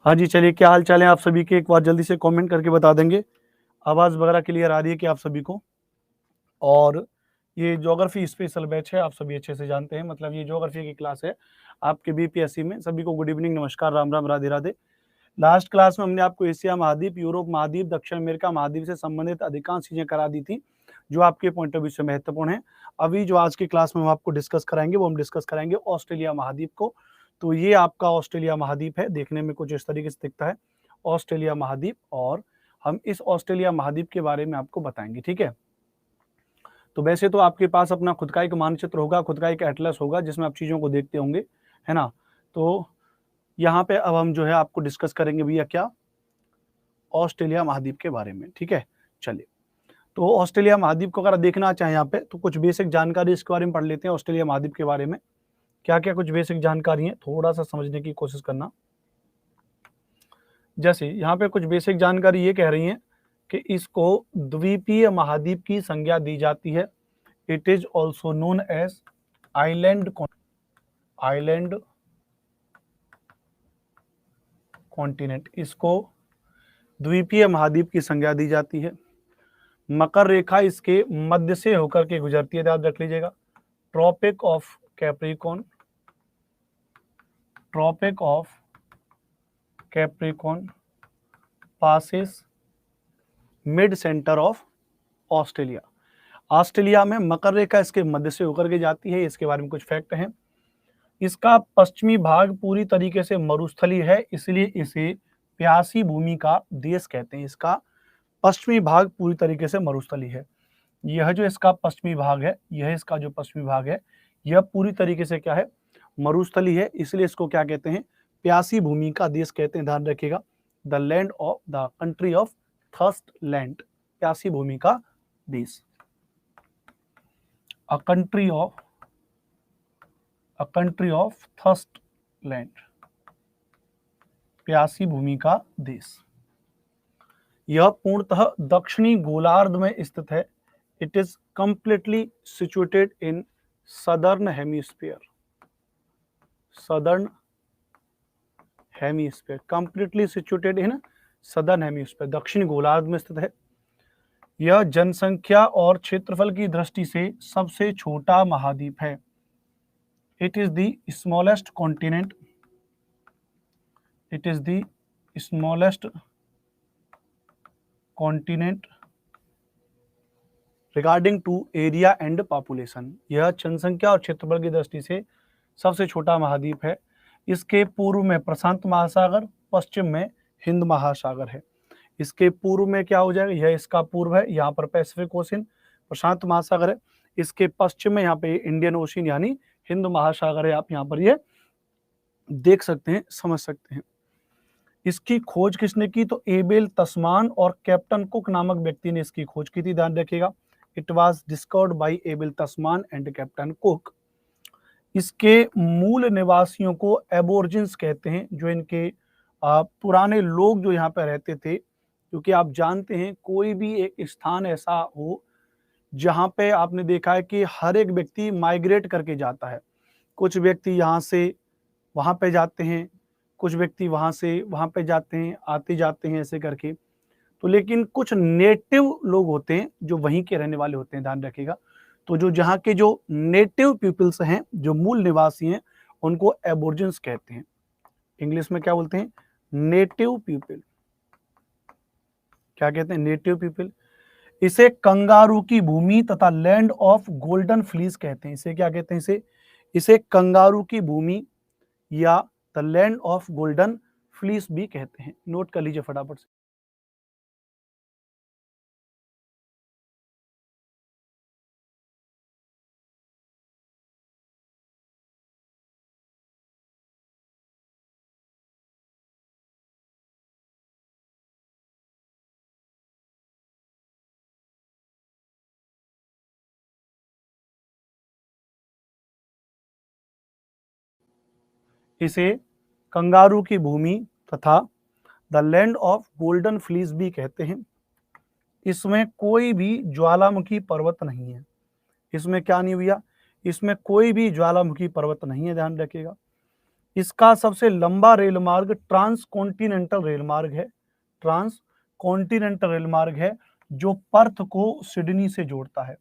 हाँ जी, चलिए क्या हाल चाल है आप सभी के, एक बार जल्दी से कमेंट करके बता देंगे। आवाज़ वगैरह क्लियर आ रही है कि आप सभी को? और ये ज्योग्राफी स्पेशल बैच है, आप सभी अच्छे से जानते हैं, मतलब ये ज्योग्राफी की क्लास है आपके बीपीएससी में। सभी को गुड इवनिंग, नमस्कार, राम राम, राधे राधे। लास्ट क्लास में हमने आपको एशिया महाद्वीप, यूरोप महाद्वीप, दक्षिण अमेरिका महाद्वीप से संबंधित अधिकांश चीज़ें करा दी थी जो आपके पॉइंट ऑफ व्यू से महत्वपूर्ण है। अभी जो आज की क्लास में हम आपको डिस्कस कराएंगे वो हम डिस्कस कराएंगे ऑस्ट्रेलिया महाद्वीप को। तो ये आपका ऑस्ट्रेलिया महाद्वीप है, देखने में कुछ इस तरीके से दिखता है ऑस्ट्रेलिया महाद्वीप, और हम इस ऑस्ट्रेलिया महाद्वीप के बारे में आपको बताएंगे, ठीक है। तो वैसे तो आपके पास अपना खुद का एक मानचित्र होगा, खुद का एक एटलस होगा जिसमें आप चीज़ों को देखते होंगे, है ना। तो यहाँ पे अब हम जो है आपको डिस्कस करेंगे भैया क्या, ऑस्ट्रेलिया महाद्वीप के बारे में, ठीक है। चलिए, तो ऑस्ट्रेलिया महाद्वीप को अगर देखना चाहें यहाँ पे तो कुछ बेसिक जानकारी इसके बारे में पढ़ लेते हैं। ऑस्ट्रेलिया महाद्वीप के बारे में क्या क्या कुछ बेसिक जानकारी है, थोड़ा सा समझने की कोशिश करना। जैसे यहाँ पे कुछ बेसिक जानकारी ये कह रही है कि इसको द्वीपीय महाद्वीप की संज्ञा दी जाती है। It is also known as island continent, इसको द्वीपीय महाद्वीप की संज्ञा दी जाती है। मकर रेखा इसके मध्य से होकर के गुजरती है, याद रख लीजिएगा। Tropic of Capricorn, passes mid centre of Australia. Australia में मकर रेखा इसके मध्य से होकर के जाती है, इसके बारे में कुछ फैक्ट हैं। इसका पश्चिमी भाग पूरी तरीके से मरुस्थलीय है, इसलिए इसे प्यासी भूमि का देश कहते हैं। इसका पश्चिमी भाग पूरी तरीके से मरुस्थलीय है। यह जो इसका पश्चिमी भाग है, यह इसका जो पश्चिमी भाग है, यह पूरी तरीके से क्या है, मरुस्थलीय है, इसलिए इसको क्या कहते हैं, प्यासी भूमि का देश कहते हैं। ध्यान रखिएगा, the land of the country of thirst land, प्यासी भूमि का देश। A country of thirst land, प्यासी भूमि का देश। यह पूर्णतः दक्षिणी गोलार्ध में स्थित है। It is completely situated in southern hemisphere, completely situated in southern hemisphere, दक्षिणी गोलार्ध में स्थित है। यह जनसंख्या और क्षेत्रफल की दृष्टि से सबसे छोटा महाद्वीप है। It is the smallest continent, regarding to area and population. यह जनसंख्या और क्षेत्रफल की दृष्टि से सबसे छोटा महाद्वीप है। इसके पूर्व में प्रशांत महासागर, पश्चिम में हिंद महासागर है। इसके पूर्व में क्या हो जाएगा, यह इसका पूर्व है, यहाँ पर पैसिफिक ओशन प्रशांत महासागर है। इसके पश्चिम में यहाँ पे इंडियन ओशन यानी हिंद महासागर है। आप यहाँ पर ये देख सकते हैं, समझ सकते हैं। इसकी खोज किसने की, तो एबेल तस्मान और कैप्टन कुक नामक व्यक्ति ने इसकी खोज की थी। ध्यान रखिएगा, it was discovered by Abel Tasman and captain cook. इसके मूल निवासियों को एबोर्जिन्स कहते हैं, जो इनके पुराने लोग जो यहाँ पे रहते थे। क्योंकि आप जानते हैं कोई भी एक स्थान ऐसा हो जहाँ पे आपने देखा है कि हर एक व्यक्ति माइग्रेट करके जाता है। कुछ व्यक्ति यहाँ से वहाँ पे जाते हैं, कुछ व्यक्ति वहाँ से वहाँ पे जाते हैं, आते जाते हैं ऐसे करके। तो लेकिन कुछ नेटिव लोग होते हैं जो वहीं के रहने वाले होते हैं, ध्यान रखिएगा। तो जो जहाँ के जो नेटिव पीपल्स हैं, जो मूल निवासी हैं, उनको एबोर्जिन्स कहते हैं। इंग्लिश में क्या बोलते हैं, नेटिव पीपल। क्या कहते हैं, नेटिव पीपल। इसे कंगारू की भूमि तथा लैंड ऑफ गोल्डन फ्लीस कहते हैं। इसे क्या कहते हैं, इसे कंगारू की भूमि या the land of golden fleece भी कहते हैं। नोट कर लीजिए फटाफट से। इसे कंगारू की भूमि तथा the land of golden fleece भी कहते हैं। इसमें कोई भी ज्वालामुखी पर्वत नहीं है। इसमें क्या नहीं हुआ, इसमें कोई भी ज्वालामुखी पर्वत नहीं है, ध्यान रखिएगा। इसका सबसे लंबा रेल मार्ग ट्रांस कॉन्टिनेंटल रेल मार्ग है, ट्रांस कॉन्टिनेंटल रेल मार्ग है जो पर्थ को सिडनी से जोड़ता है,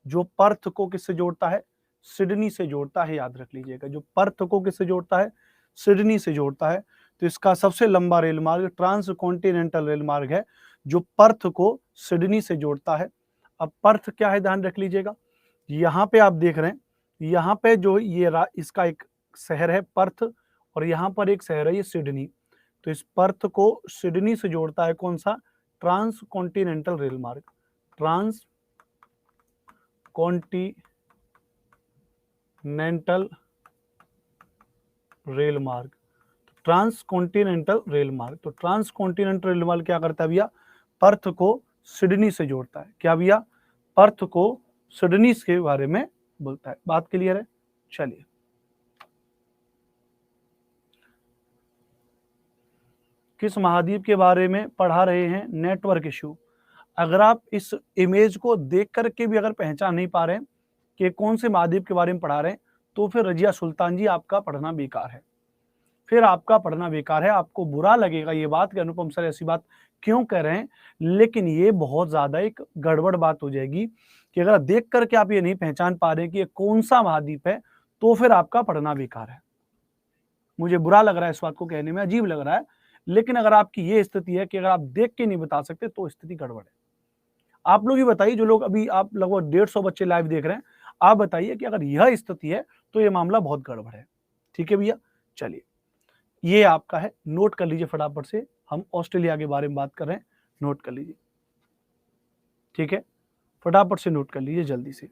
जो पर्थ को किससे जोड़ता है, सिडनी से जोड़ता है, याद रख लीजिएगा, जो पर्थ को किससे जोड़ता है, सिडनी से जोड़ता है। तो इसका सबसे लंबा रेल मार्ग ट्रांस कॉन्टिनेंटल रेल मार्ग है जो पर्थ को सिडनी से जोड़ता है। अब पर्थ क्या है ध्यान रख लीजिएगा, यहाँ पे आप देख रहे हैं, यहाँ पे जो ये इसका एक शहर है पर्थ और यहाँ पर एक शहर है ये सिडनी। तो इस पर्थ को सिडनी से जोड़ता है कौन सा, ट्रांस कॉन्टिनेंटल रेल मार्ग, ट्रांस कॉन्टिनेंटल रेल मार्ग, ट्रांस कॉन्टिनेंटल रेल मार्ग। तो ट्रांस कॉन्टिनेंटल रेल मार्ग क्या करता है भैया, पर्थ को सिडनी से जोड़ता है, क्या भैया, पर्थ को सिडनी के बारे में बोलता है। बात क्लियर है, चलिए किस महाद्वीप के बारे में पढ़ा रहे हैं, नेटवर्क इश्यू। अगर आप इस इमेज को देख करके भी अगर पहचान नहीं पा रहे हैं कि कौन से महाद्वीप के बारे में पढ़ा रहे हैं, तो फिर रजिया सुल्तान जी आपका पढ़ना बेकार है, फिर आपका पढ़ना बेकार है। आपको बुरा लगेगा ये बात कि अनुपम सर ऐसी बात क्यों कह रहे हैं, लेकिन ये बहुत ज्यादा एक गड़बड़ बात हो जाएगी कि अगर देख करके आप ये नहीं पहचान पा रहे कि ये कौन सा महाद्वीप है, तो फिर आपका पढ़ना बेकार है। मुझे बुरा लग रहा है इस बात को कहने में, अजीब लग रहा है, लेकिन अगर आपकी ये स्थिति है कि अगर आप देख के नहीं बता सकते तो स्थिति गड़बड़ है। आप लोग ही बताइए, जो लोग अभी आप लगभग 150 बच्चे लाइव देख रहे हैं, आप बताइए कि अगर यह स्थिति है तो ये मामला बहुत गड़बड़ है। ठीक है भैया, चलिए ये आपका है, नोट कर लीजिए फटाफट से, हम ऑस्ट्रेलिया के बारे में बात कर रहे हैं, नोट कर लीजिए, ठीक है, फटाफट से नोट कर लीजिए जल्दी से।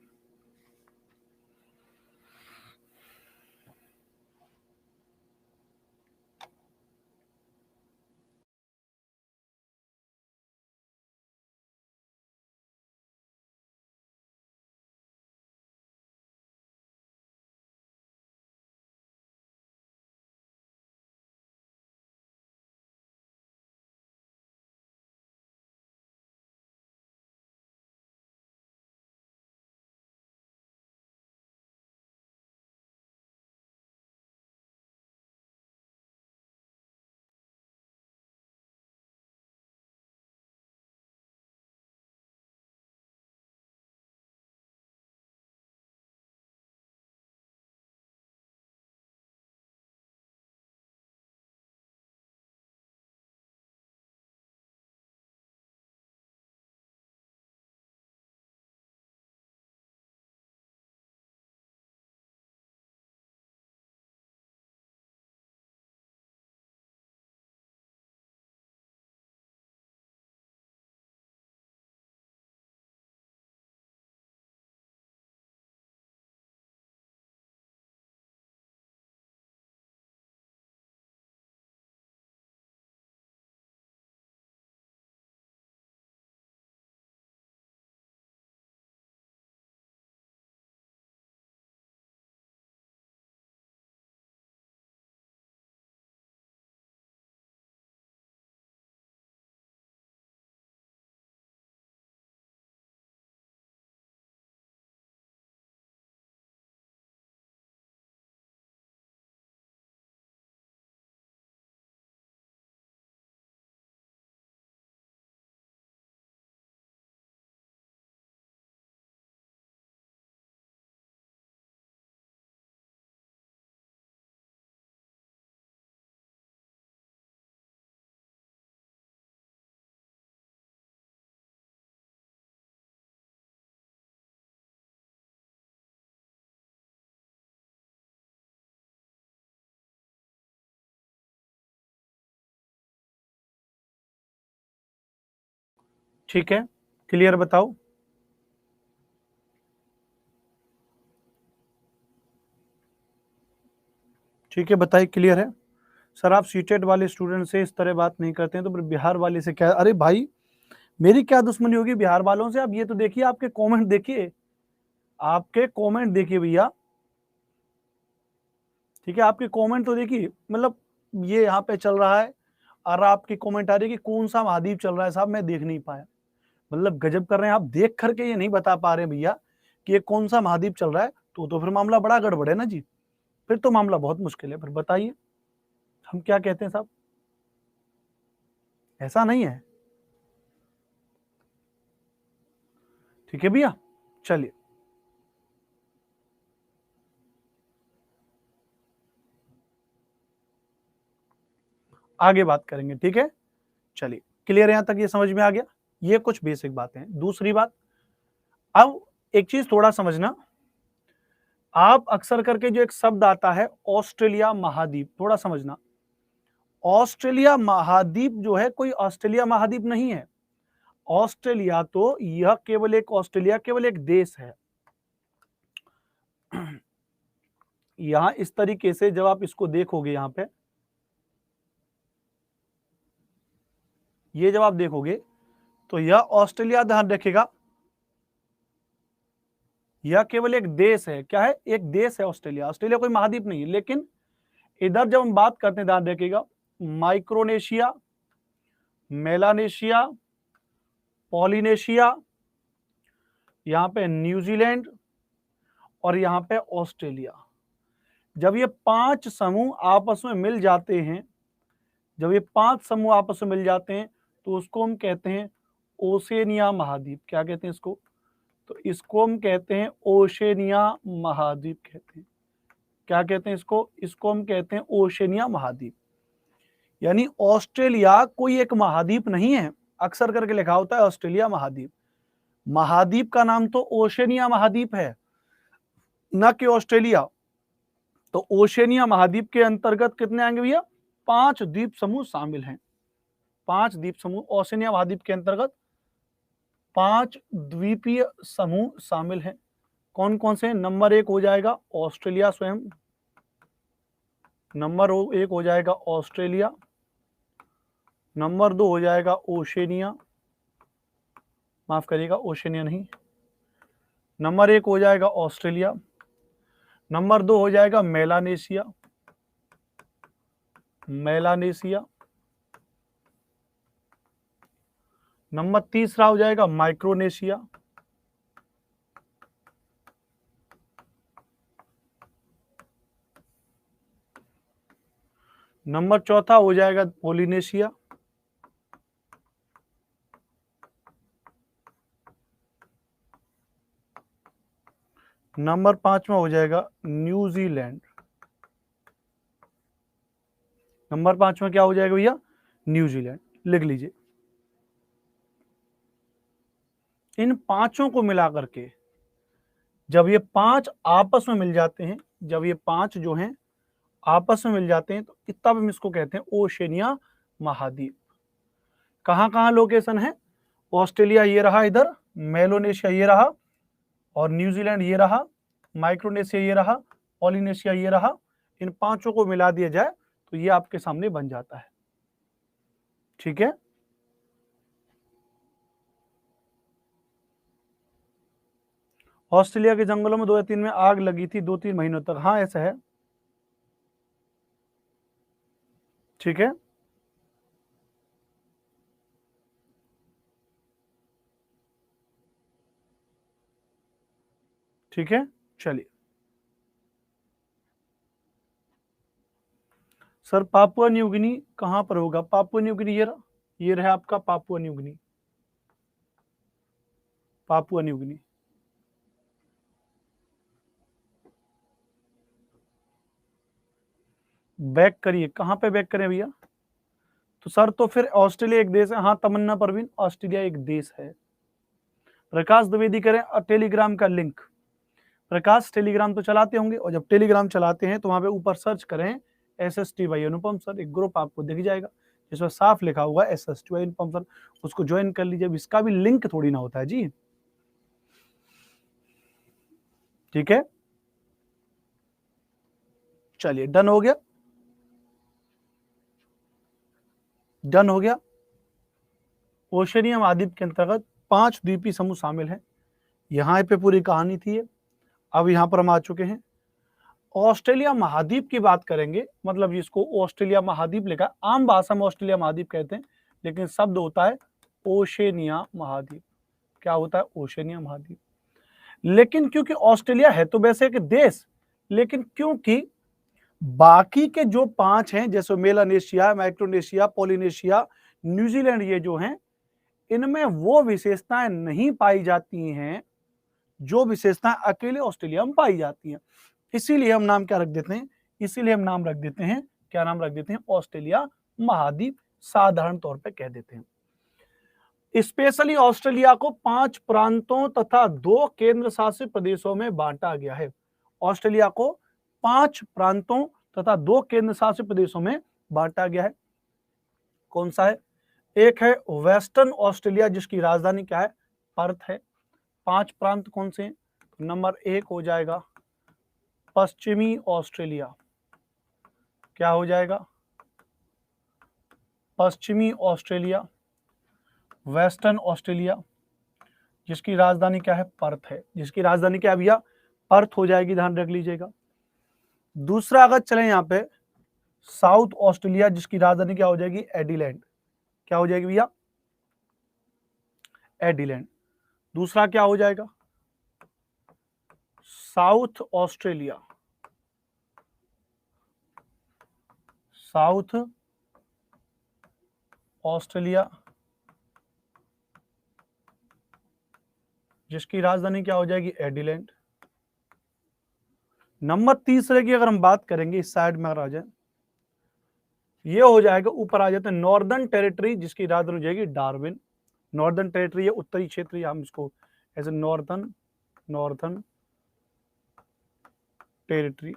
ठीक है, क्लियर बताओ, ठीक है बताइए, क्लियर है। सर आप सीटेट वाले स्टूडेंट से इस तरह बात नहीं करते हैं तो फिर बिहार वाले से क्या, अरे भाई मेरी क्या दुश्मनी होगी बिहार वालों से, आप ये तो देखिए, आपके कमेंट देखिए, आपके कमेंट देखिए भैया, ठीक है, आपके कमेंट तो देखिए, मतलब ये यहाँ पे चल रहा है और आपकी कमेंट आ रही है कि कौन सा महाद्वीप चल रहा है साहब, मैं देख नहीं पाया, मतलब गजब कर रहे हैं आप, देख करके ये नहीं बता पा रहे भैया कि ये कौन सा महाद्वीप चल रहा है, तो फिर मामला बड़ा गड़बड़ है ना जी, फिर तो मामला बहुत मुश्किल है, फिर बताइए। हम क्या कहते हैं साहब? ऐसा नहीं है। ठीक है भैया, चलिए आगे बात करेंगे। ठीक है, चलिए क्लियर, यहां तक ये समझ में आ गया। ये कुछ बेसिक बातें हैं। दूसरी बात, अब एक चीज थोड़ा समझना, आप अक्सर करके जो एक शब्द आता है ऑस्ट्रेलिया महाद्वीप, थोड़ा समझना। ऑस्ट्रेलिया महाद्वीप जो है कोई ऑस्ट्रेलिया महाद्वीप नहीं है। ऑस्ट्रेलिया तो यह केवल एक, ऑस्ट्रेलिया केवल एक देश है। यहां इस तरीके से जब आप इसको देखोगे, यहां पे ये जब आप देखोगे तो यह ऑस्ट्रेलिया, ध्यान रखिएगा, यह केवल एक देश है। क्या है? एक देश है ऑस्ट्रेलिया। ऑस्ट्रेलिया कोई महाद्वीप नहीं है। लेकिन इधर जब हम बात करते हैं, ध्यान रखिएगा, माइक्रोनेशिया, मेलानेशिया, पॉलिनेशिया, यहां पे न्यूजीलैंड और यहां पे ऑस्ट्रेलिया, जब ये 5 समूह आपस में मिल जाते हैं, जब ये 5 समूह आपस में मिल जाते हैं तो उसको हम कहते हैं ओशेनिया महाद्वीप। क्या कहते हैं इसको? तो इसको हम कहते हैं ओशेनिया महाद्वीप कहते हैं। क्या कहते हैं इसको? इसको हम कहते हैं ओशेनिया महाद्वीप। यानी ऑस्ट्रेलिया कोई एक महाद्वीप नहीं है। अक्सर करके लिखा होता है ऑस्ट्रेलिया महाद्वीप। महाद्वीप का नाम तो ओशेनिया महाद्वीप है, न कि ऑस्ट्रेलिया। तो ओशेनिया महाद्वीप के अंतर्गत कितने आएंगे भैया? 5 द्वीप समूह शामिल हैं। 5 द्वीप समूह ओशेनिया महाद्वीप के अंतर्गत 5 द्वीपीय समूह शामिल हैं। कौन कौन से? नंबर 1 हो जाएगा ऑस्ट्रेलिया स्वयं, नंबर 1 हो जाएगा ऑस्ट्रेलिया, नंबर 2 हो जाएगा ओशेनिया, माफ करिएगा ओशेनिया नहीं, नंबर 1 हो जाएगा ऑस्ट्रेलिया, नंबर 2 हो जाएगा मेलानेशिया, मेलानेशिया, नंबर तीसरा हो जाएगा माइक्रोनेशिया, नंबर चौथा हो जाएगा पोलिनेशिया, नंबर 5वां हो जाएगा न्यूजीलैंड। नंबर 5वां क्या हो जाएगा भैया? न्यूजीलैंड। लिख लीजिए। इन पांचों को मिलाकर के जब ये 5 आपस में मिल जाते हैं, जब ये 5 जो हैं आपस में मिल जाते हैं, तो तब हम इसको कहते हैं ओशेनिया महाद्वीप। कहां कहां लोकेशन है? ऑस्ट्रेलिया ये रहा इधर, मेलोनेशिया ये रहा, और न्यूजीलैंड ये रहा, माइक्रोनेशिया ये रहा, पॉलिनेशिया ये रहा। इन 5 को मिला दिया जाए तो ये आपके सामने बन जाता है। ठीक है, ऑस्ट्रेलिया के जंगलों में 2 या 3 में आग लगी थी 2-3 महीनों तक। हाँ ऐसा है। ठीक है, ठीक है, चलिए सर पापुआ न्यू गिनी कहां पर होगा? पापुआ न्यू गिनी ये रहा आपका Papua New Guinea, Papua New Guinea. Back करिए, कहां पे बैक करें भैया? तो सर तो फिर ऑस्ट्रेलिया एक देश है। हाँ तमन्ना परवीन, ऑस्ट्रेलिया एक देश है। प्रकाश द्विवेदी करें टेलीग्राम का लिंक। प्रकाश टेलीग्राम तो चलाते होंगे, और जब टेलीग्राम चलाते हैं तो वहां पे ऊपर सर्च करें SST भाई अनुपम सर, एक ग्रुप आपको दिख जाएगा जिसमें साफ लिखा हुआ है SST भाई अनुपम सर, उसको ज्वाइन कर लीजिए। इसका भी लिंक थोड़ी ना होता है जी। ठीक है, चलिए डन हो गया, डन हो गया। ओशेनिया महाद्वीप के अंतर्गत 5 द्वीपीय समूह शामिल हैं। यहाँ पे पूरी कहानी थी। अब यहाँ पर हम आ चुके हैं। ऑस्ट्रेलिया महाद्वीप की बात करेंगे, मतलब जिसको ऑस्ट्रेलिया महाद्वीप लिखा, आम भाषा में ऑस्ट्रेलिया महाद्वीप कहते हैं, लेकिन शब्द होता है ओशेनिया महाद्वीप। क्या होता है? ओशेनिया महाद्वीप। लेकिन क्योंकि ऑस्ट्रेलिया है तो वैसे एक देश, लेकिन क्योंकि बाकी के जो 5 हैं जैसे मेलानेशिया, माइक्रोनेशिया, पोलिनेशिया, न्यूजीलैंड, ये जो हैं इनमें वो विशेषताएं नहीं पाई जाती हैं जो विशेषताएं अकेले ऑस्ट्रेलिया में पाई जाती हैं। इसीलिए हम नाम क्या रख देते हैं, इसीलिए हम नाम रख देते हैं, क्या नाम रख देते हैं, ऑस्ट्रेलिया महाद्वीप साधारण तौर पे कह देते हैं। स्पेशली ऑस्ट्रेलिया को 5 प्रांतों तथा 2 केंद्र शासित प्रदेशों में बांटा गया है। ऑस्ट्रेलिया को 5 प्रांतों तथा 2 केंद्र शासित प्रदेशों में बांटा गया है। कौन सा है? एक है वेस्टर्न ऑस्ट्रेलिया जिसकी राजधानी क्या है, पर्थ है। 5 प्रांत कौन से हैं? नंबर 1 हो जाएगा पश्चिमी ऑस्ट्रेलिया, क्या हो जाएगा, पश्चिमी ऑस्ट्रेलिया, वेस्टर्न ऑस्ट्रेलिया जिसकी राजधानी क्या है, पर्थ है। जिसकी राजधानी क्या है भैया, पर्थ हो जाएगी, ध्यान रख लीजिएगा। दूसरा अगर चले यहाँ पे साउथ ऑस्ट्रेलिया जिसकी राजधानी क्या हो जाएगी, एडिलेड, क्या हो जाएगी भैया, एडिलेड। दूसरा क्या हो जाएगा, साउथ ऑस्ट्रेलिया, साउथ ऑस्ट्रेलिया जिसकी राजधानी क्या हो जाएगी, एडिलेड। नंबर तीसरे की अगर हम बात करेंगे, इस साइड में अगर आ जाए, ये हो जाएगा, ऊपर आ जाते हैं नॉर्दर्न टेरिटरी जिसकी राजधानी हो जाएगी डार्विन। नॉर्दर्न टेरिटरी है उत्तरी क्षेत्र, हम इसको एज ए नॉर्दर्न टेरिटरी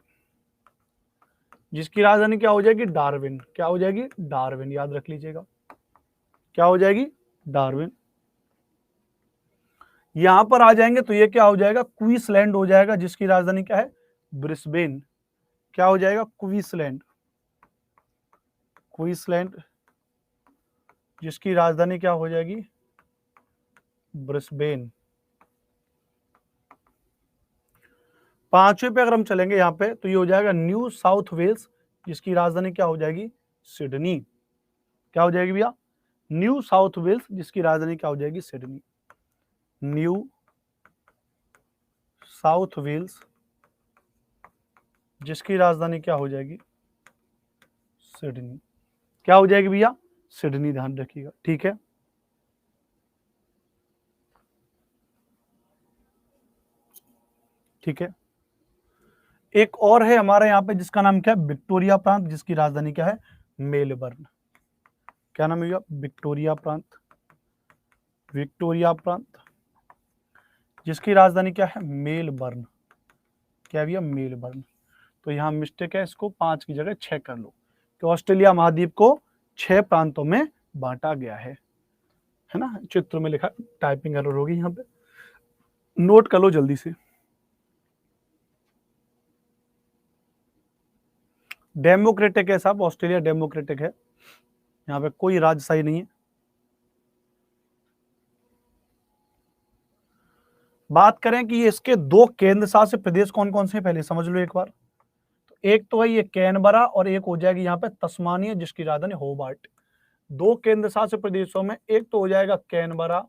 जिसकी राजधानी क्या हो जाएगी, डार्विन, क्या हो जाएगी, डार्विन, याद रख लीजिएगा, क्या हो जाएगी, डार्विन। यहां पर आ जाएंगे तो ये क्या हो जाएगा, क्वींसलैंड हो जाएगा जिसकी राजधानी क्या है, ब्रिस्बेन, क्या हो जाएगा, क्वींसलैंड, क्वींसलैंड जिसकी राजधानी क्या हो जाएगी, ब्रिस्बेन। 5वें पे अगर हम चलेंगे यहाँ पे तो ये हो जाएगा न्यू साउथ वेल्स जिसकी राजधानी क्या हो जाएगी, सिडनी, क्या हो जाएगी भैया, न्यू साउथ वेल्स जिसकी राजधानी क्या हो जाएगी, सिडनी। न्यू साउथ वेल्स जिसकी राजधानी क्या हो जाएगी, सिडनी, क्या हो जाएगी भैया, सिडनी, ध्यान रखिएगा, ठीक है। ठीक है, एक और है हमारे यहाँ पे जिसका नाम क्या है, विक्टोरिया प्रांत जिसकी राजधानी क्या है, मेलबर्न, क्या नाम है भैया, विक्टोरिया प्रांत, विक्टोरिया प्रांत जिसकी राजधानी क्या है, मेलबर्न, क्या भैया, मेलबर्न। तो यहाँ मिस्टेक है, इसको 5 की जगह 6 कर लो कि ऑस्ट्रेलिया महाद्वीप को 6 प्रांतों में बांटा गया है ना। चित्र में लिखा, टाइपिंग एरर होगी यहाँ पे, नोट कर लो जल्दी से। डेमोक्रेटिक है साहब, ऑस्ट्रेलिया डेमोक्रेटिक है, यहाँ पे कोई राजशाही नहीं है। बात करें कि इसके 2 केंद्र शासित प्रदेश कौन कौन से, पहले समझ लो एक बार। तो एक तो है ये कैनबरा और एक हो जाएगी यहाँ पे तस्मानिया जिसकी राजधानी होबार्ट। 2 केंद्र शासित प्रदेशों में एक तो हो जाएगा कैनबरा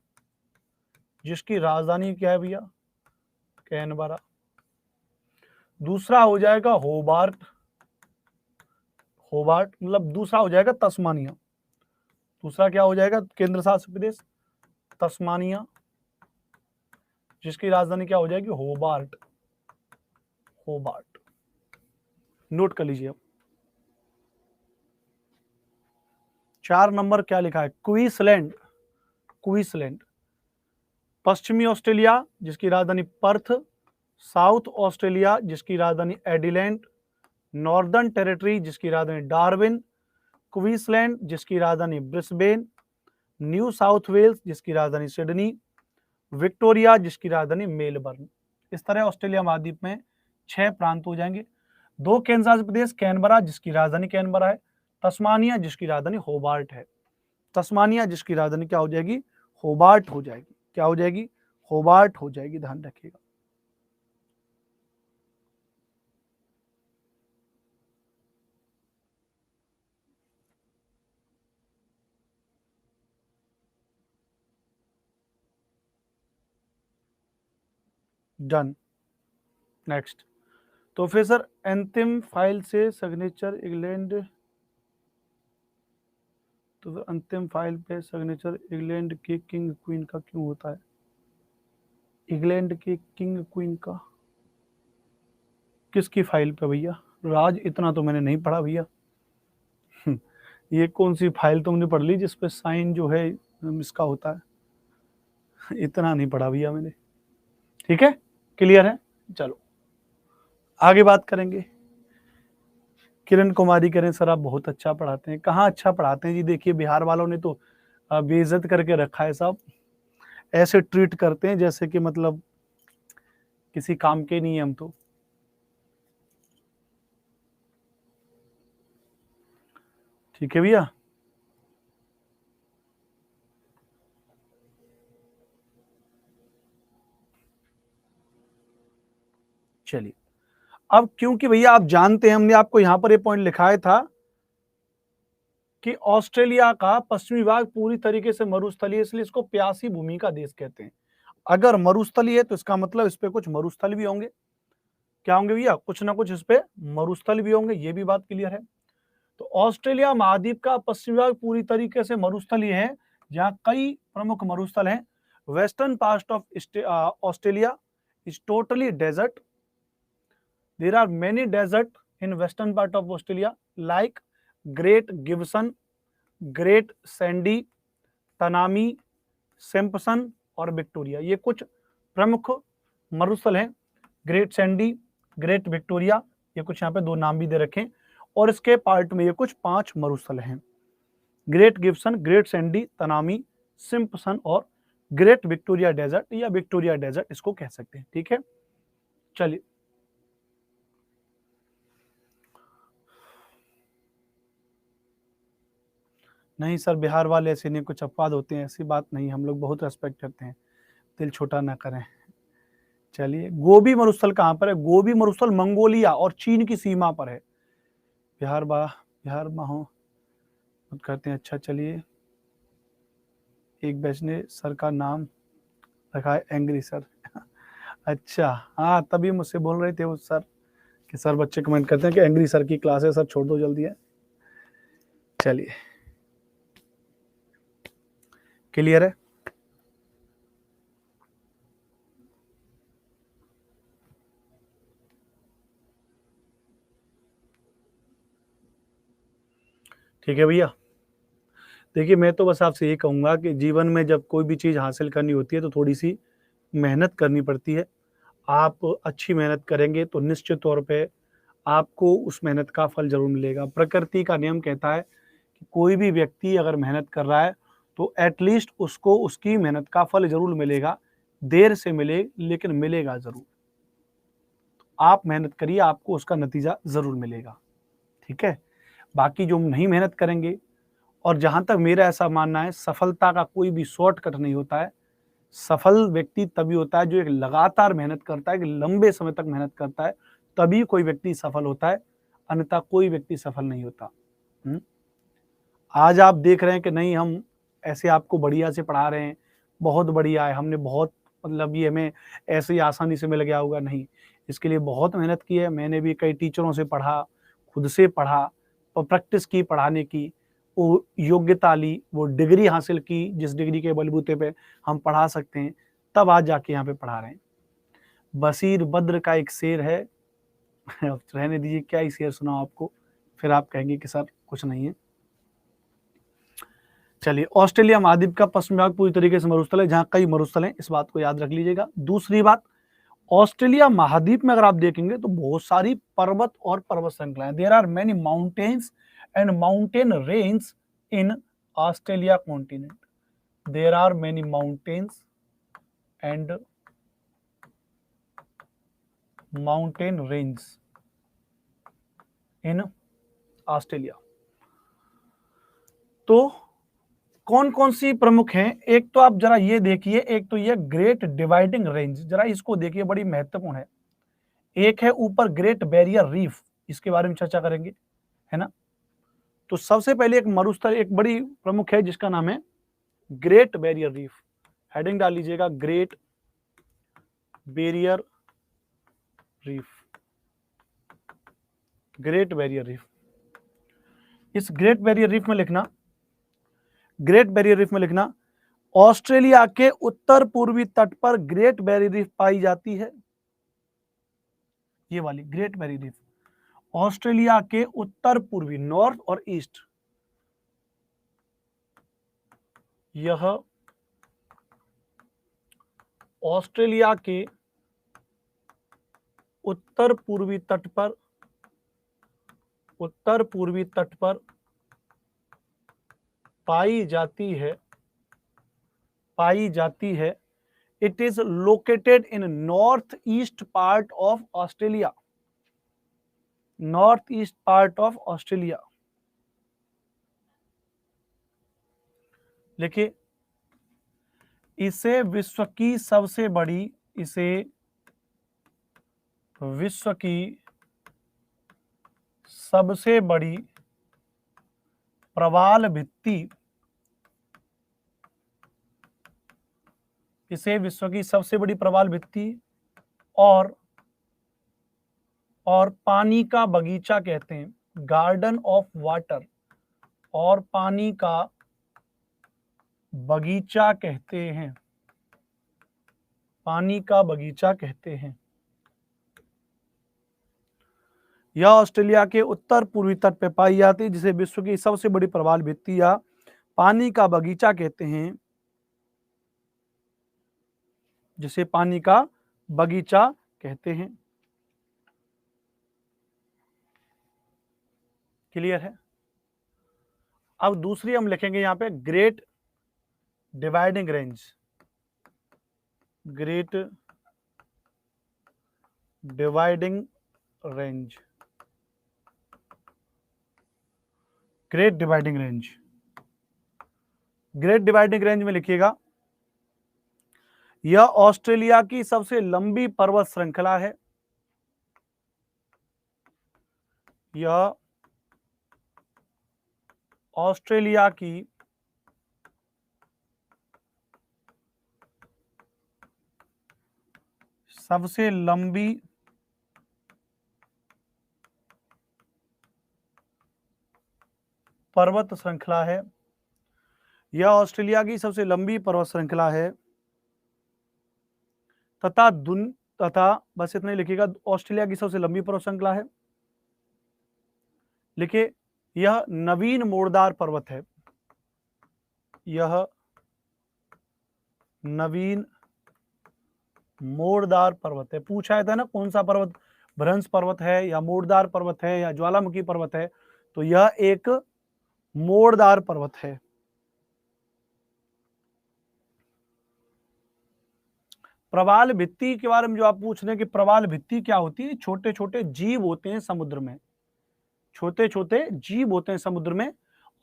जिसकी राजधानी क्या है भैया, कैनबरा। दूसरा हो जाएगा होबार्ट, होबार्ट मतलब दूसरा हो जाएगा तस्मानिया। दूसरा क्या हो जाएगा केंद्र शासित प्रदेश, तस्मानिया जिसकी राजधानी क्या हो जाएगी, होबार्ट, होबार्ट, नोट कर लीजिए। 4 नंबर क्या लिखा है, क्वींसलैंड, क्वींसलैंड। पश्चिमी ऑस्ट्रेलिया जिसकी राजधानी पर्थ, साउथ ऑस्ट्रेलिया जिसकी राजधानी एडिलेड, नॉर्दर्न टेरिटरी जिसकी राजधानी डार्विन, क्वींसलैंड जिसकी राजधानी ब्रिस्बेन, न्यू साउथ वेल्स जिसकी राजधानी सिडनी, विक्टोरिया जिसकी राजधानी मेलबर्न। इस तरह ऑस्ट्रेलिया महाद्वीप में 6 प्रांत हो जाएंगे। 2 केंद्र शासित प्रदेश कैनबरा जिसकी राजधानी कैनबरा है, तस्मानिया जिसकी राजधानी होबार्ट है, तस्मानिया जिसकी राजधानी क्या हो जाएगी, होबार्ट हो जाएगी, क्या हो जाएगी, होबार्ट हो जाएगी, ध्यान रखिएगा। डन। नेक्स्ट, तो फिर सर अंतिम फाइल से सिग्नेचर इंग्लैंड, तो फिर अंतिम फाइल पे सिग्नेचर इंग्लैंड के किंग क्वीन का क्यों होता है? इंग्लैंड के किंग क्वीन का किसकी फाइल पे भैया? राज इतना तो मैंने नहीं पढ़ा भैया। ये कौन सी फाइल तुमने पढ़ ली जिसपे साइन जो है इसका होता है? इतना नहीं पढ़ा भैया मैंने। ठीक है, क्लियर है? चलो आगे बात करेंगे। किरण कुमारी करें सर आप बहुत अच्छा पढ़ाते हैं। कहाँ अच्छा पढ़ाते हैं जी? देखिए बिहार वालों ने तो बेइज्जत करके रखा है साहब, ऐसे ट्रीट करते हैं जैसे कि मतलब किसी काम के नहीं है हम तो। ठीक है भैया, चलिए अब क्योंकि भैया आप जानते हैं हमने आपको यहां पर ये पॉइंट लिखाया था कि ऑस्ट्रेलिया का पश्चिमी भाग पूरी तरीके से मरुस्थलीय, इसलिए इसको प्यासी भूमि का देश कहते हैं। अगर मरुस्थलीय है तो इसका मतलब इस पे कुछ मरुस्थल भी होंगे। क्या होंगे भैया? कुछ ना कुछ इस पे मरुस्थल भी होंगे, ये भी बात क्लियर है। तो ऑस्ट्रेलिया महाद्वीप का पश्चिमी भाग पूरी तरीके से मरुस्थलीय है, जहां कई प्रमुख मरुस्थल हैं। Western part of Australia is totally desert. There are many desert in western part of Australia like Great Gibson, Great Sandy, Tanami, Simpson और विक्टोरिया। ये कुछ प्रमुख मरुस्थल हैं। ग्रेट सैंडी, ग्रेट विक्टोरिया, ये कुछ यहाँ पे दो नाम भी दे रखे हैं। और इसके पार्ट में ये कुछ 5 मरुस्थल हैं। Great Gibson, Great Sandy, Tanami, Simpson और ग्रेट विक्टोरिया डेजर्ट या विक्टोरिया डेजर्ट इसको कह सकते हैं। ठीक है, चलिए नहीं सर बिहार वाले ऐसे नहीं, कुछ अपवाद होते हैं, ऐसी बात नहीं, हम लोग बहुत रेस्पेक्ट करते हैं, दिल छोटा ना करें। चलिए गोबी मरुस्थल कहाँ पर है? गोबी मरुस्थल मंगोलिया और चीन की सीमा पर है। बिहार माहो करते हैं। अच्छा चलिए, एक बैच ने सर का नाम रखा है एंग्री सर। अच्छा हाँ, तभी मुझसे बोल रहे थे वो सर कि सर बच्चे कमेंट करते हैं कि एंग्री सर की क्लास है, सर छोड़ दो जल्दी है। चलिए क्लियर है? ठीक है भैया, देखिए मैं तो बस आपसे ये कहूँगा कि जीवन में जब कोई भी चीज़ हासिल करनी होती है तो थोड़ी सी मेहनत करनी पड़ती है। आप अच्छी मेहनत करेंगे तो निश्चित तौर पे आपको उस मेहनत का फल जरूर मिलेगा। प्रकृति का नियम कहता है कि कोई भी व्यक्ति अगर मेहनत कर रहा है तो एटलीस्ट उसको उसकी मेहनत का फल जरूर मिलेगा, देर से मिले लेकिन मिलेगा जरूर। आप मेहनत करिए, आपको उसका नतीजा जरूर मिलेगा। ठीक है, बाकी जो नहीं मेहनत करेंगे, और जहां तक मेरा ऐसा मानना है सफलता का कोई भी शॉर्टकट नहीं होता है। सफल व्यक्ति तभी होता है जो एक लगातार मेहनत करता है, कि लंबे समय तक मेहनत करता है, तभी कोई व्यक्ति सफल होता है, अन्यथा कोई व्यक्ति सफल नहीं होता। आज आप देख रहे हैं कि नहीं हम ऐसे आपको बढ़िया से पढ़ा रहे हैं, बहुत बढ़िया है, हमने बहुत मतलब ये हमें ऐसे ही आसानी से मिल गया होगा, नहीं, इसके लिए बहुत मेहनत की है। मैंने भी कई टीचरों से पढ़ा, खुद से पढ़ा और प्रैक्टिस की पढ़ाने की, वो योग्यता ली, वो डिग्री हासिल की जिस डिग्री के बलबूते पे हम पढ़ा सकते हैं, तब आज जाके यहाँ पे पढ़ा रहे हैं। बशीर बद्र का एक शेर है, रहने दीजिए क्या ही शेर सुनाऊं आपको, फिर आप कहेंगे कि सर कुछ नहीं है। चलिए, ऑस्ट्रेलिया महाद्वीप का पश्चिमी भाग पूरी तरीके से मरुस्थल है, जहां कई मरुस्थल हैं, इस बात को याद रख लीजिएगा। दूसरी बात, ऑस्ट्रेलिया महाद्वीप में अगर आप देखेंगे तो बहुत सारी पर्वत और पर्वत श्रृंखलाएं, there are many mountains and mountain range in Australia continent. There are many mountains and mountain range in Australia. तो कौन कौन सी प्रमुख हैं? एक तो आप जरा ये देखिए, एक तो ये ग्रेट डिवाइडिंग रेंज, जरा इसको देखिए, बड़ी महत्वपूर्ण है। एक है ऊपर ग्रेट बैरियर रीफ, इसके बारे में चर्चा करेंगे, है ना। तो सबसे पहले एक मरुस्थल एक बड़ी प्रमुख है जिसका नाम है ग्रेट बैरियर रीफ। हेडिंग डाल लीजिएगा, great barrier reef. Great barrier reef. इस ग्रेट बैरियर रीफ में लिखना, ग्रेट बैरियर रीफ में लिखना, ऑस्ट्रेलिया के उत्तर पूर्वी तट पर ग्रेट बैरियर रीफ पाई जाती है। ये वाली ग्रेट बैरियर रीफ ऑस्ट्रेलिया के उत्तर पूर्वी, नॉर्थ और ईस्ट, यह ऑस्ट्रेलिया के उत्तर पूर्वी तट पर, उत्तर पूर्वी तट पर पाई जाती है, पाई जाती है। It is located in north east part of Australia, north east part of Australia. देखिए, इसे विश्व की सबसे बड़ी, इसे विश्व की सबसे बड़ी प्रवाल भित्ति, इसे विश्व की सबसे बड़ी प्रवाल भित्ति और पानी का बगीचा कहते हैं, गार्डन ऑफ वाटर, और पानी का बगीचा कहते हैं, पानी का बगीचा कहते हैं। यह ऑस्ट्रेलिया के उत्तर पूर्वी तट पर पाई जाती है, जिसे विश्व की सबसे बड़ी प्रवाल भित्ति या पानी का बगीचा कहते हैं, जिसे पानी का बगीचा कहते हैं। क्लियर है? अब दूसरी हम लिखेंगे यहां पे great dividing range, great dividing range, great dividing range. Great dividing range में लिखिएगा, यह ऑस्ट्रेलिया की सबसे लंबी पर्वत श्रृंखला है, यह ऑस्ट्रेलिया की सबसे लंबी पर्वत श्रृंखला है, यह ऑस्ट्रेलिया की सबसे लंबी पर्वत श्रृंखला है तथा बस इतना ही लिखिएगा, ऑस्ट्रेलिया की सबसे लंबी पर्वत श्रृंखला है। लिखिए, यह नवीन मोड़दार पर्वत है, यह नवीन मोड़दार पर्वत है। पूछा था ना कौन सा पर्वत भ्रंश पर्वत है या मोड़दार पर्वत है या ज्वालामुखी पर्वत है, तो यह एक मोड़दार पर्वत है। प्रवाल भित्ति के बारे में जो आप पूछ रहे हैं कि प्रवाल भित्ति क्या होती है, छोटे छोटे जीव होते हैं समुद्र में, छोटे छोटे जीव होते हैं समुद्र में,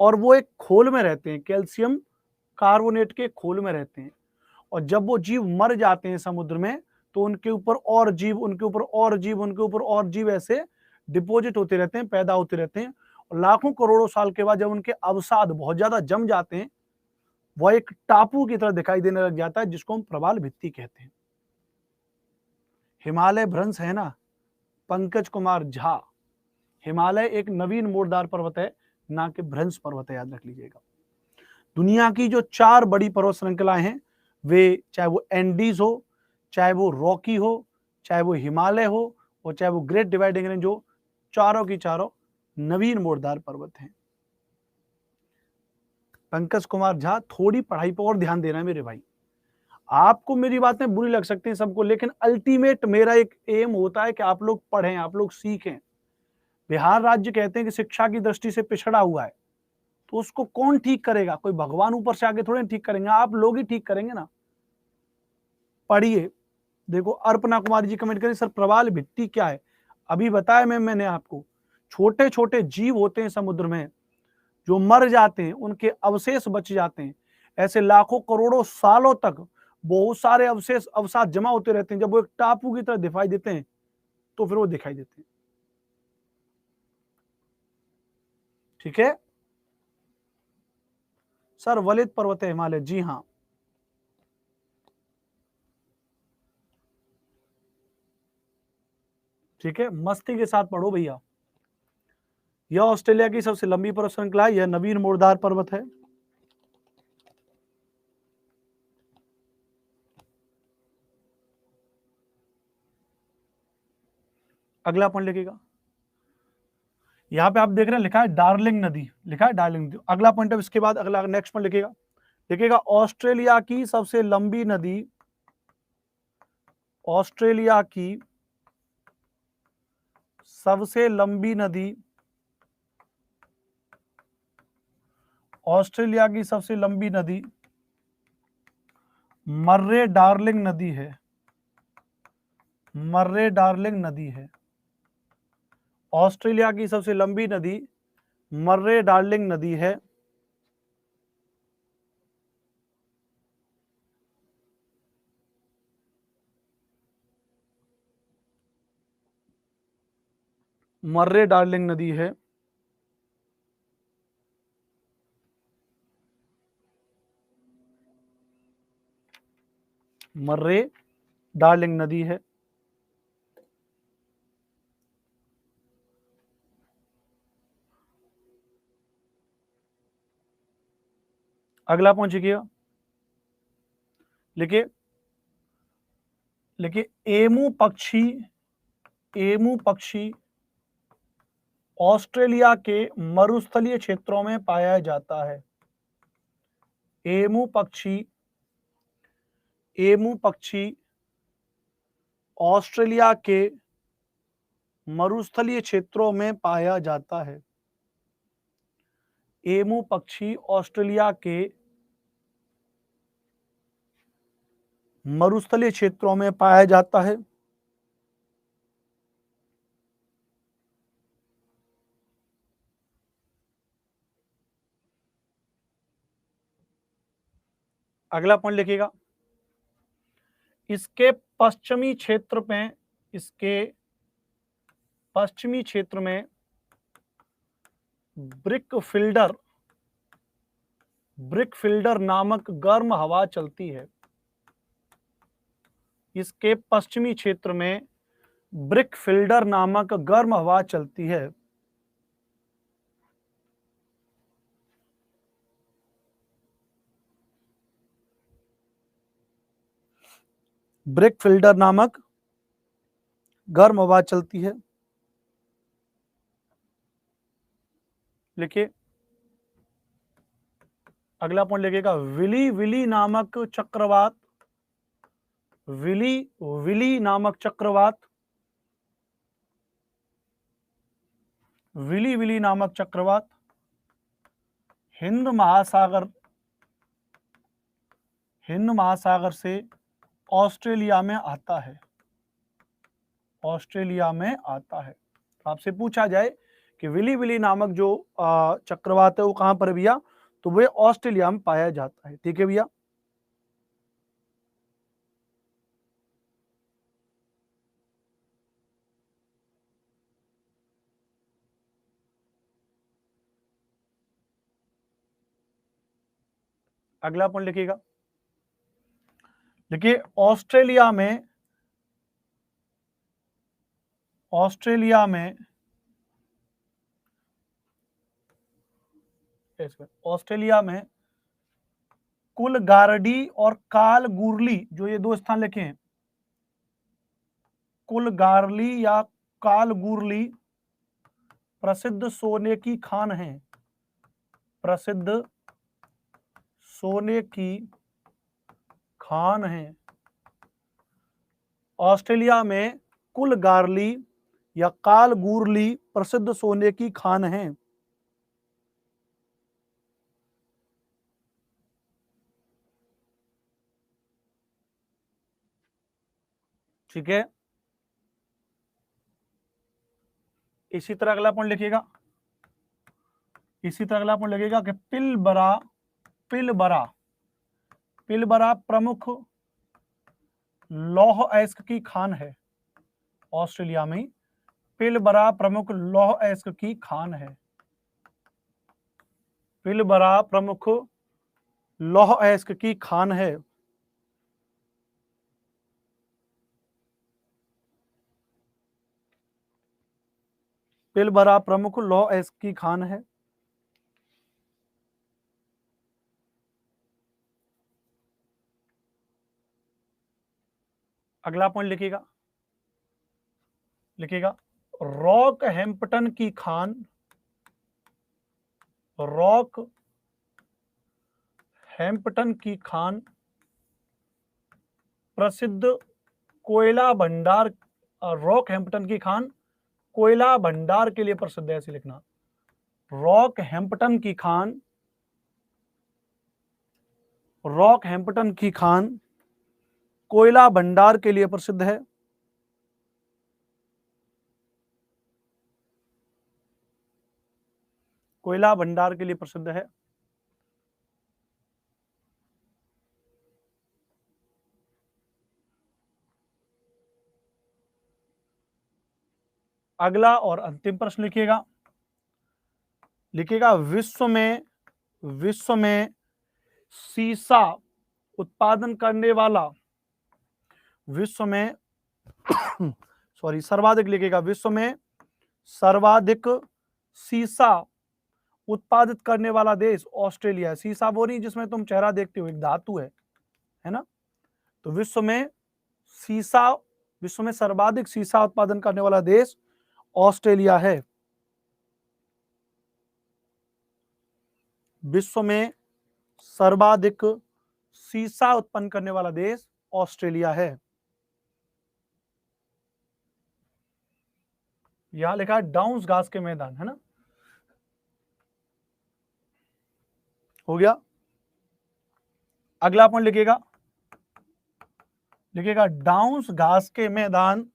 और वो एक खोल में रहते हैं, कैल्शियम कार्बोनेट के खोल में रहते हैं, और जब वो जीव मर जाते हैं समुद्र में तो उनके ऊपर और जीव, उनके ऊपर और जीव, उनके ऊपर और जीव ऐसे डिपोजिट होते रहते हैं, पैदा होते रहते हैं, और लाखों करोड़ों साल के बाद जब उनके अवसाद बहुत ज्यादा जम जाते हैं, वह एक टापू की तरह दिखाई देने लग जाता है, जिसको हम प्रवाल भित्ति कहते हैं। हिमालय भ्रंश है ना, पंकज कुमार झा, हिमालय एक नवीन मोड़दार पर्वत है, ना कि भ्रंश पर्वत है, याद रख लीजिएगा। दुनिया की जो 4 बड़ी पर्वत श्रृंखलाएं हैं, वे चाहे वो एंडीज हो, चाहे वो रॉकी हो, चाहे वो हिमालय हो, और चाहे वो ग्रेट डिवाइडिंग रेंज हो, चारों की चारों नवीन मोड़दार पर्वत हैं। पंकज कुमार झा, थोड़ी पढ़ाई पर और ध्यान देना है मेरे भाई। आपको मेरी बातें बुरी लग सकती हैं सबको, लेकिन अल्टीमेट मेरा एक एम होता है कि आप लोग पढ़ें, आप लोग सीखें। बिहार राज्य कहते हैं कि शिक्षा की दृष्टि से पिछड़ा हुआ है, तो उसको कौन ठीक करेगा? कोई भगवान ऊपर से आके थोड़े ठीक करेंगे, आप लोग ही ठीक करेंगे ना। पढ़िए। देखो, अर्पणा कुमारी जी कमेंट करें, सर प्रवाल भित्ति क्या है? अभी बताया मैंने आपको, छोटे छोटे जीव होते हैं समुद्र में जो मर जाते हैं, उनके अवशेष बच जाते हैं, ऐसे लाखों करोड़ों सालों तक बहुत सारे अवशेष अवसाद जमा होते रहते हैं। जब वो एक टापू की तरह दिखाई देते हैं तो फिर वो दिखाई देते हैं। ठीक है सर, वलित पर्वत है हिमालय, जी हाँ। ठीक है, मस्ती के साथ पढ़ो भैया। यह ऑस्ट्रेलिया की सबसे लंबी पर्वत श्रृंखला है। यह नवीन मोरदार पर्वत है। अगला पॉइंट लिखिएगा, यहाँ पे आप देख रहे हैं लिखा है डार्लिंग नदी, लिखा है डार्लिंग नदी। अगला पॉइंट अब इसके बाद अगला नेक्स्ट पॉइंट लिखिएगा, लिखिएगा ऑस्ट्रेलिया की सबसे लंबी नदी, ऑस्ट्रेलिया की सबसे लंबी नदी, ऑस्ट्रेलिया की सबसे लंबी नदी मर्रे डार्लिंग नदी है, मर्रे डार्लिंग नदी है। ऑस्ट्रेलिया की सबसे लंबी नदी मर्रे डार्लिंग नदी है। मर्रे डार्लिंग नदी है। मर्रे डार्लिंग नदी है। अगला पहुंचिएगा, लिखिए, लिखिए एमू पक्षी, एमू पक्षी ऑस्ट्रेलिया के मरुस्थलीय क्षेत्रों में पाया जाता है। एमू पक्षी, एमू पक्षी ऑस्ट्रेलिया के मरुस्थलीय क्षेत्रों में पाया जाता है। एमू पक्षी ऑस्ट्रेलिया के मरुस्थलीय क्षेत्रों में पाया जाता है। अगला पॉइंट लिखिएगा, इसके पश्चिमी क्षेत्र में, इसके पश्चिमी क्षेत्र में ब्रिकफील्डर, ब्रिकफील्डर नामक गर्म हवा चलती है। इसके पश्चिमी क्षेत्र में ब्रिकफील्डर नामक गर्म हवा चलती है। ब्रिकफील्डर नामक गर्म हवा चलती है। लिखिए, अगला पॉइंट लिखिएगा, विली विली नामक चक्रवात, विली विली नामक चक्रवात, विली विली नामक चक्रवात हिंद महासागर, हिंद महासागर से ऑस्ट्रेलिया में आता है, ऑस्ट्रेलिया में आता है। तो आपसे पूछा जाए कि विली विली नामक जो चक्रवात है वो कहां पर भैया, तो वो ऑस्ट्रेलिया में पाया जाता है। ठीक है भैया। अगला पॉइंट लिखिएगा, देखिए ऑस्ट्रेलिया में, ऑस्ट्रेलिया में, ऑस्ट्रेलिया में कुलगारडी और कालगुरली, जो ये दो स्थान लिखे हैं, कुलगारली या कालगुरली प्रसिद्ध सोने की खान है, प्रसिद्ध सोने की खान है। ऑस्ट्रेलिया में कुलगारली या कालगुरली प्रसिद्ध सोने की खान है। ठीक है। इसी तरह अगला पॉइंट लिखिएगा, इसी तरह अगला पॉइंट लिखिएगा कि पिलबरा, पिलबरा, पिलबरा प्रमुख लौह अयस्क की खान है। ऑस्ट्रेलिया में पिलबरा प्रमुख लौह अयस्क की खान है। पिलबरा प्रमुख लौह अयस्क की खान है। पिलबरा प्रमुख लौह अयस्क की खान है। अगला पॉइंट लिखिएगा रॉक हैम्पटन की खान, रॉक हैम्पटन की खान प्रसिद्ध कोयला भंडार, रॉक हैम्पटन की खान कोयला भंडार के लिए प्रसिद्ध है, ऐसे लिखना। रॉक हैम्पटन की खान, रॉक हैम्पटन की खान कोयला भंडार के लिए प्रसिद्ध है। कोयला भंडार के लिए प्रसिद्ध है। अगला और अंतिम प्रश्न लिखिएगा विश्व में सीसा उत्पादन करने वाला, विश्व में सॉरी सर्वाधिक लिखिएगा, विश्व में सर्वाधिक सीसा उत्पादित करने वाला देश ऑस्ट्रेलिया है। सीसा वो नहीं जिसमें तुम चेहरा देखते हो, एक धातु है ना। तो विश्व में सर्वाधिक सीसा उत्पादन करने वाला देश ऑस्ट्रेलिया है। विश्व में सर्वाधिक सीसा उत्पन्न करने वाला देश ऑस्ट्रेलिया है। यहां लिखा है डाउन्स घास के मैदान, है ना। हो गया। अगला पॉइंट लिखिएगा डाउन्स घास के मैदान,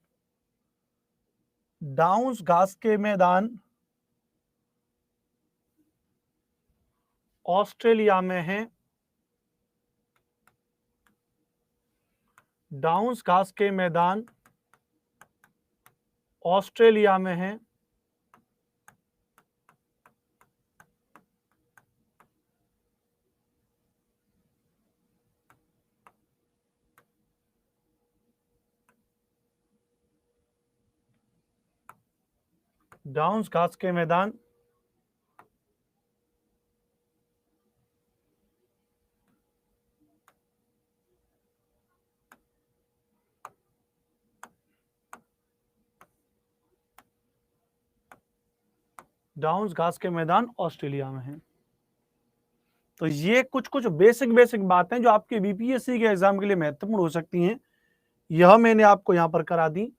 डाउन्स घास के मैदान ऑस्ट्रेलिया में है। डाउन्स घास के मैदान ऑस्ट्रेलिया में है। डाउन्स घास के मैदान डाउन्स घास के मैदान ऑस्ट्रेलिया में है। तो ये कुछ बेसिक बातें जो आपके बीपीएससी के एग्जाम के लिए महत्वपूर्ण हो सकती हैं, यह मैंने आपको यहां पर करा दी।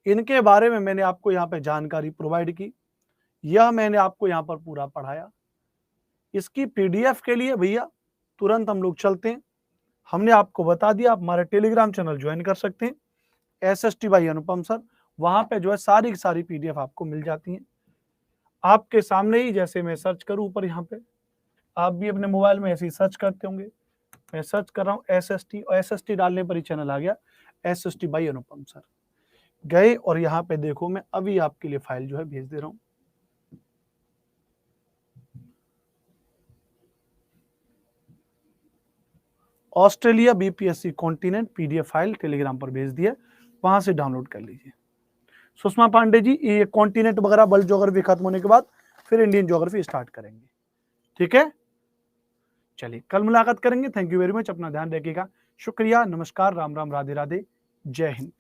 इनके बारे में मैंने आपको यहां पर जानकारी प्रोवाइड की, यह मैंने आपको यहां पर पूरा पढ़ाया। इसकी पीडीएफ के लिए भैया तुरंत हम लोग चलते हैं। हमने आपको बता दिया, आप हमारे टेलीग्राम चैनल ज्वाइन कर सकते हैं, SST बाई अनुपम सर। वहां पे जो है सारी की सारी पीडीएफ आपको मिल जाती हैं आपके सामने ही। जैसे मैं सर्च करूं ऊपर यहाँ पे, आप भी अपने मोबाइल में ऐसे ही सर्च करते होंगे। मैं सर्च कर रहा हूँ SST, और SST डालने पर ही चैनल आ गया, SST बाई अनुपम सर। गए और यहाँ पे देखो, मैं अभी आपके लिए फाइल जो है भेज दे रहा हूँ। Australia BPSC continent PDF file Telegram पर भेज दिया, वहां से डाउनलोड कर लीजिए। सुषमा पांडे जी, ये कॉन्टिनेंट वगैरह वर्ल्ड ज्योग्राफी खत्म होने के बाद फिर इंडियन ज्योग्राफी स्टार्ट करेंगे, ठीक है। चलिए कल मुलाकात करेंगे। थैंक यू वेरी मच, अपना ध्यान रखिएगा। शुक्रिया, नमस्कार, राम राम, राधे राधे, जय हिंद।